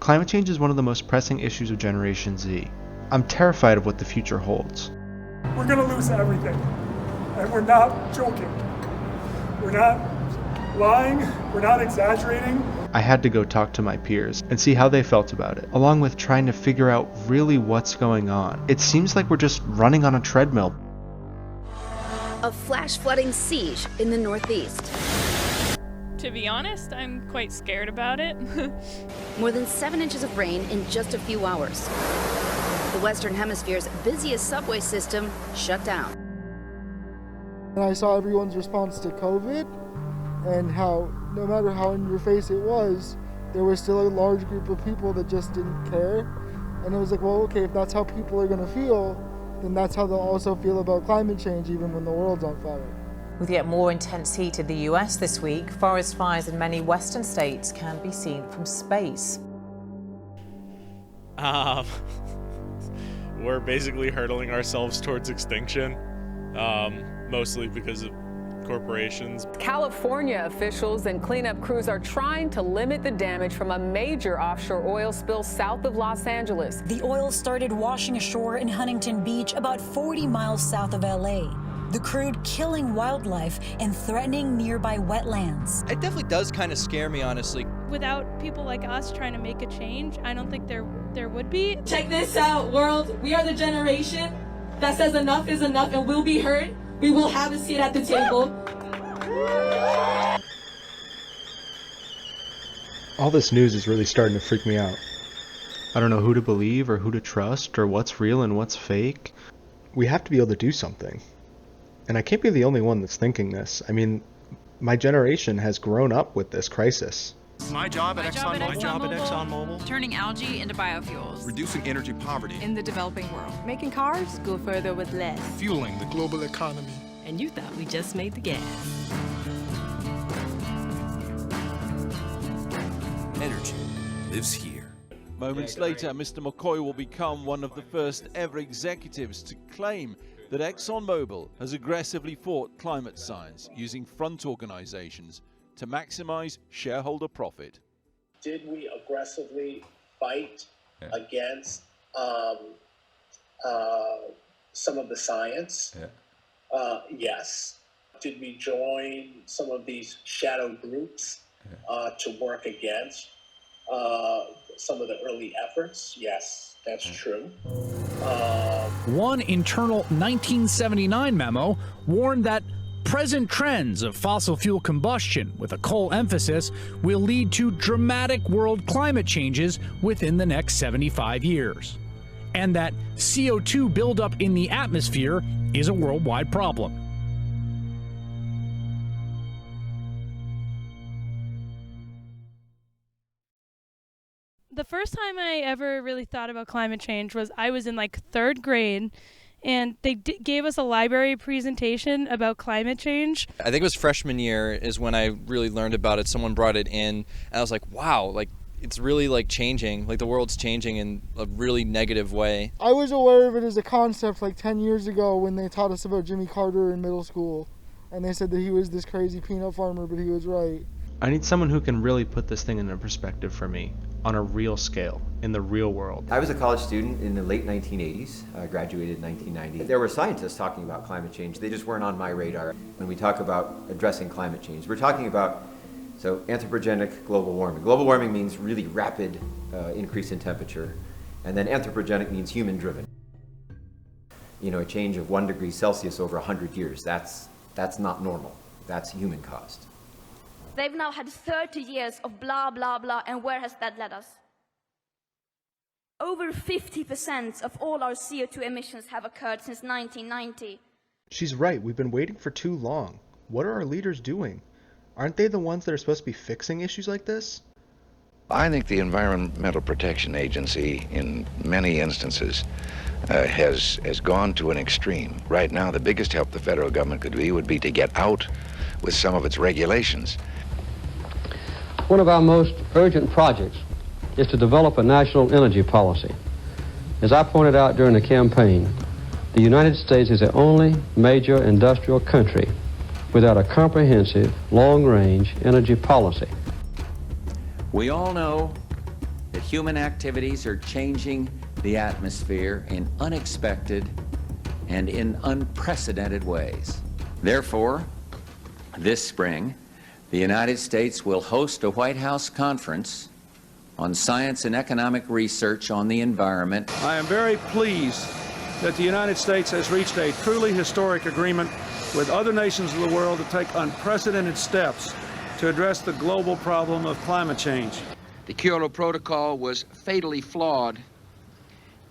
Climate change is one of the most pressing issues of Generation Z. I'm terrified of what the future holds. We're going to lose everything. And we're not joking. We're not lying. We're not exaggerating. I had to go talk to my peers and see how they felt about it, along with trying to figure out really what's going on. It seems like we're just running on a treadmill. A flash flooding siege in the Northeast. To be honest, I'm quite scared about it. More than 7 inches of rain in just a few hours. The Western Hemisphere's busiest subway system shut down. And I saw everyone's response to COVID and how, no matter how in your face it was, there was still a large group of people that just didn't care. And it was like, well, okay, if that's how people are going to feel, then that's how they'll also feel about climate change, even when the world's on fire. With yet more intense heat in the US this week, forest fires in many western states can be seen from space. We're basically hurtling ourselves towards extinction, mostly because of corporations. California officials and cleanup crews are trying to limit the damage from a major offshore oil spill south of Los Angeles. The oil started washing ashore in Huntington Beach, about 40 miles south of LA. The crude killing wildlife and threatening nearby wetlands. It definitely does kind of scare me, honestly. Without people like us trying to make a change, I don't think there would be. Check this out, world. We are the generation that says enough is enough and will be heard. We will have a seat at the table. All this news is really starting to freak me out. I don't know who to believe or who to trust or what's real and what's fake. We have to be able to do something. And I can't be the only one that's thinking this. I mean, my generation has grown up with this crisis. My job at ExxonMobil. Turning algae into biofuels. Reducing energy poverty. In the developing world. Making cars go further with less. Fueling the global economy. And you thought we just made the gas. Energy lives here. Moments later, Mr. McCoy will become one of the first ever executives to claim that ExxonMobil has aggressively fought climate science using front organizations to maximize shareholder profit. Did we aggressively fight against some of the science? Yes. Did we join some of these shadow groups to work against some of the early efforts? Yes, that's true. One internal 1979 memo warned that present trends of fossil fuel combustion with a coal emphasis will lead to dramatic world climate changes within the next 75 years, and that CO2 buildup in the atmosphere is a worldwide problem. The first time I ever really thought about climate change was I was in like 3rd grade, and they gave us a library presentation about climate change. I think it was freshman year is when I really learned about it. Someone brought it in, and I was like, wow, like it's really like changing, like the world's changing in a really negative way. I was aware of it as a concept like 10 years ago when they taught us about Jimmy Carter in middle school, and they said that he was this crazy peanut farmer, but he was right. I need someone who can really put this thing into perspective for me, on a real scale, in the real world. I was a college student in the late 1980s. I graduated in 1990. There were scientists talking about climate change. They just weren't on my radar. When we talk about addressing climate change, we're talking about anthropogenic global warming. Global warming means really rapid increase in temperature, and then anthropogenic means human-driven. You know, a change of 1 degree Celsius over 100 years, that's not normal. That's human-caused. They've now had 30 years of blah, blah, blah, and where has that led us? Over 50% of all our CO2 emissions have occurred since 1990. She's right, we've been waiting for too long. What are our leaders doing? Aren't they the ones that are supposed to be fixing issues like this? I think the Environmental Protection Agency, in many instances, has gone to an extreme. Right now, the biggest help the federal government could be would be to get out with some of its regulations. One of our most urgent projects is to develop a national energy policy. As I pointed out during the campaign, the United States is the only major industrial country without a comprehensive, long-range energy policy. We all know that human activities are changing the atmosphere in unexpected and in unprecedented ways. Therefore, this spring, the United States will host a White House conference on science and economic research on the environment. I am very pleased that the United States has reached a truly historic agreement with other nations of the world to take unprecedented steps to address the global problem of climate change. The Kyoto Protocol was fatally flawed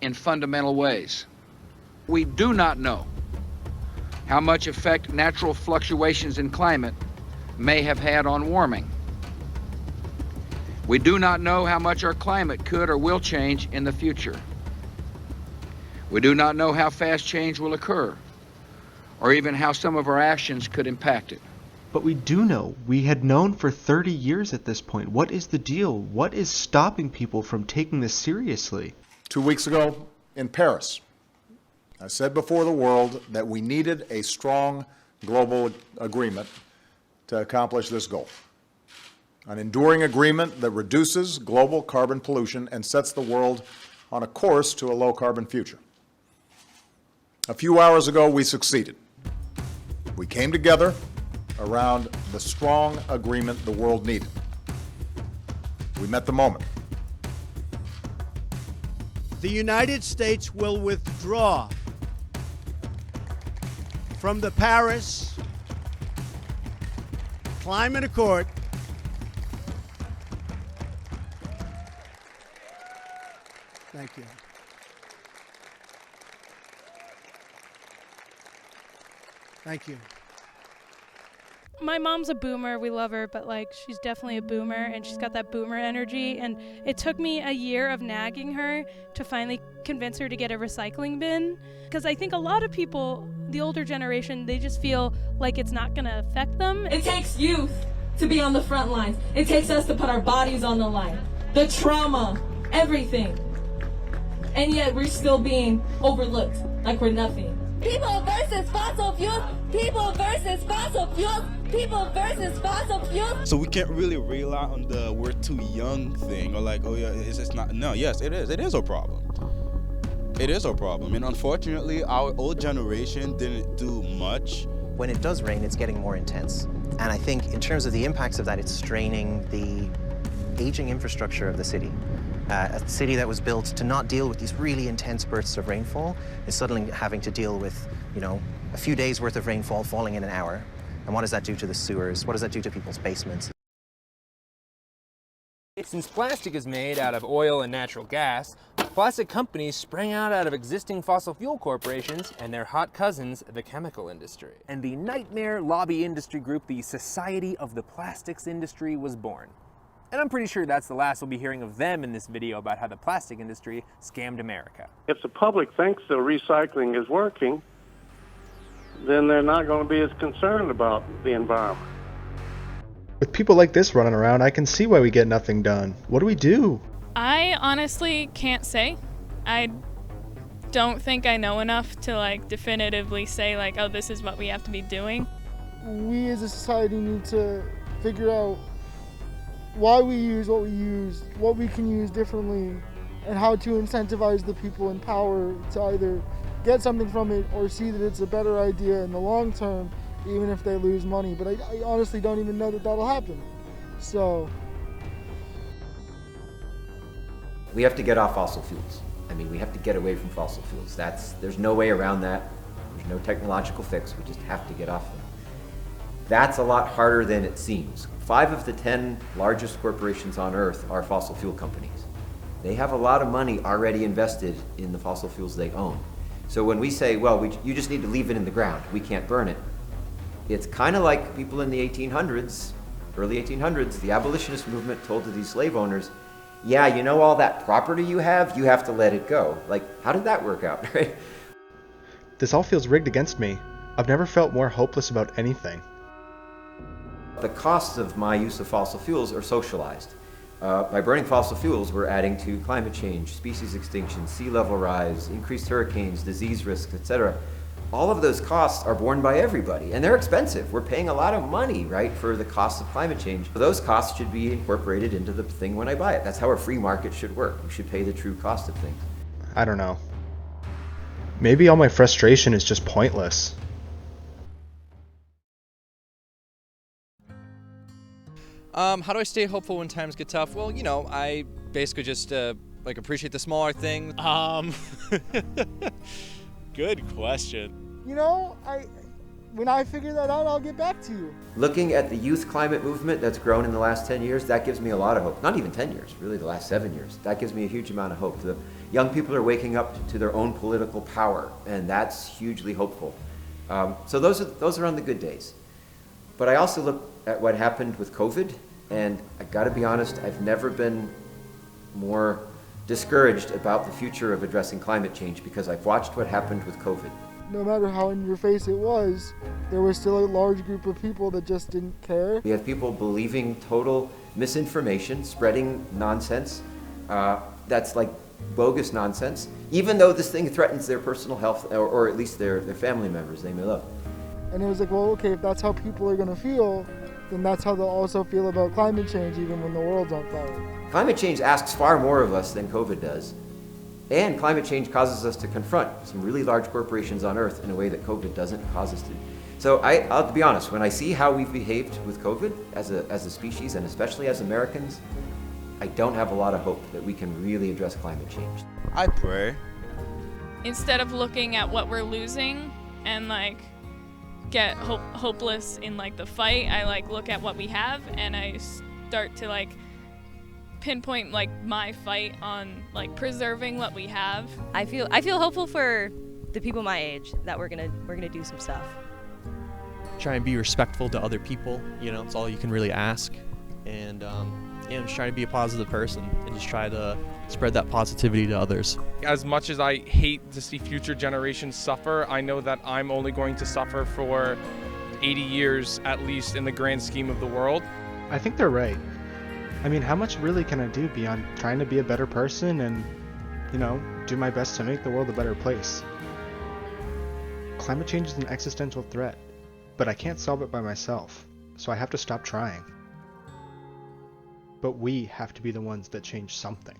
in fundamental ways. We do not know how much effect natural fluctuations in climate may have had on warming. We do not know how much our climate could or will change in the future. We do not know how fast change will occur, or even how some of our actions could impact it. But we do know. We had known for 30 years at this point. What is the deal? What is stopping people from taking this seriously? 2 weeks ago in Paris, I said before the world that we needed a strong global agreement to accomplish this goal. An enduring agreement that reduces global carbon pollution and sets the world on a course to a low-carbon future. A few hours ago, we succeeded. We came together around the strong agreement the world needed. We met the moment. The United States will withdraw from the Paris Climate Accord Thank you. Thank you. My mom's a boomer. We love her, but like she's definitely a boomer and she's got that boomer energy. And it took me a year of nagging her to finally convince her to get a recycling bin. Because I think a lot of people, the older generation, they just feel like it's not going to affect them. It takes youth to be on the front lines. It takes us to put our bodies on the line. The trauma, everything. And yet we're still being overlooked like we're nothing. People versus fossil fuels. People versus fossil fuels. People versus fossil fuels. So we can't really rely on the we're too young thing, or like, oh yeah, it's just not. No, yes, it is. It is a problem. It is a problem. And unfortunately, our old generation didn't do much. When it does rain, it's getting more intense. And I think in terms of the impacts of that, it's straining the aging infrastructure of the city. A city that was built to not deal with these really intense bursts of rainfall is suddenly having to deal with, you know, a few days worth of rainfall falling in an hour. And what does that do to the sewers? What does that do to people's basements? Since plastic is made out of oil and natural gas, plastic companies sprang out of existing fossil fuel corporations and their hot cousins, the chemical industry. And the nightmare lobby industry group, the Society of the Plastics Industry, was born. And I'm pretty sure that's the last we'll be hearing of them in this video about how the plastic industry scammed America. If the public thinks the recycling is working, then they're not going to be as concerned about the environment. With people like this running around, I can see why we get nothing done. What do we do? I honestly can't say. I don't think I know enough to like definitively say like, oh, this is what we have to be doing. We as a society need to figure out why we use what we use, what we can use differently, and how to incentivize the people in power to either get something from it or see that it's a better idea in the long term, even if they lose money. But I honestly don't even know that that'll happen. So we have to get off fossil fuels. I mean, we have to get away from fossil fuels. There's no way around that. There's no technological fix. We just have to get off them. That's a lot harder than it seems. 5 of the 10 largest corporations on Earth are fossil fuel companies. They have a lot of money already invested in the fossil fuels they own. So when we say, well, you just need to leave it in the ground, we can't burn it, it's kind of like people in the 1800s, early 1800s, the abolitionist movement told to these slave owners, yeah, you know all that property you have to let it go. Like, how did that work out, right? This all feels rigged against me. I've never felt more hopeless about anything. The costs of my use of fossil fuels are socialized. By burning fossil fuels, we're adding to climate change, species extinction, sea level rise, increased hurricanes, disease risks, etc. all of those costs are borne by everybody, and they're expensive. We're paying a lot of money, right, for the costs of climate change. Those costs should be incorporated into the thing when I buy it. That's how a free market should work. We should pay the true cost of things. I don't know. Maybe all my frustration is just pointless. How do I stay hopeful when times get tough? Well, you know, I basically just like appreciate the smaller things. Good question. You know, when I figure that out, I'll get back to you. Looking at the youth climate movement that's grown in the last 10 years, that gives me a lot of hope. Not even 10 years, really the last 7 years. That gives me a huge amount of hope. The young people are waking up to their own political power, and that's hugely hopeful. So those are on the good days. But I also look at what happened with COVID, and I gotta be honest, I've never been more discouraged about the future of addressing climate change because I've watched what happened with COVID. No matter how in your face it was, there was still a large group of people that just didn't care. We have people believing total misinformation, spreading nonsense that's like bogus nonsense, even though this thing threatens their personal health or at least their family members they may love. And it was like, well, okay, if that's how people are gonna feel, then that's how they'll also feel about climate change even when the world's on fire. Climate change asks far more of us than COVID does. And climate change causes us to confront some really large corporations on Earth in a way that COVID doesn't cause us to. So I'll be honest, when I see how we've behaved with COVID as a species, and especially as Americans, I don't have a lot of hope that we can really address climate change. I pray. Instead of looking at what we're losing and like get hopeless in like the fight, I like look at what we have and I start to like pinpoint like my fight on like preserving what we have. I feel hopeful for the people my age that we're gonna do some stuff. Try and be respectful to other people, you know, it's all you can really ask. And just try to be a positive person and just try to spread that positivity to others. As much as I hate to see future generations suffer, I know that I'm only going to suffer for 80 years at least in the grand scheme of the world. I think they're right. I mean, how much really can I do beyond trying to be a better person and, you know, do my best to make the world a better place? Climate change is an existential threat, but I can't solve it by myself, so I have to stop trying. But we have to be the ones that change something.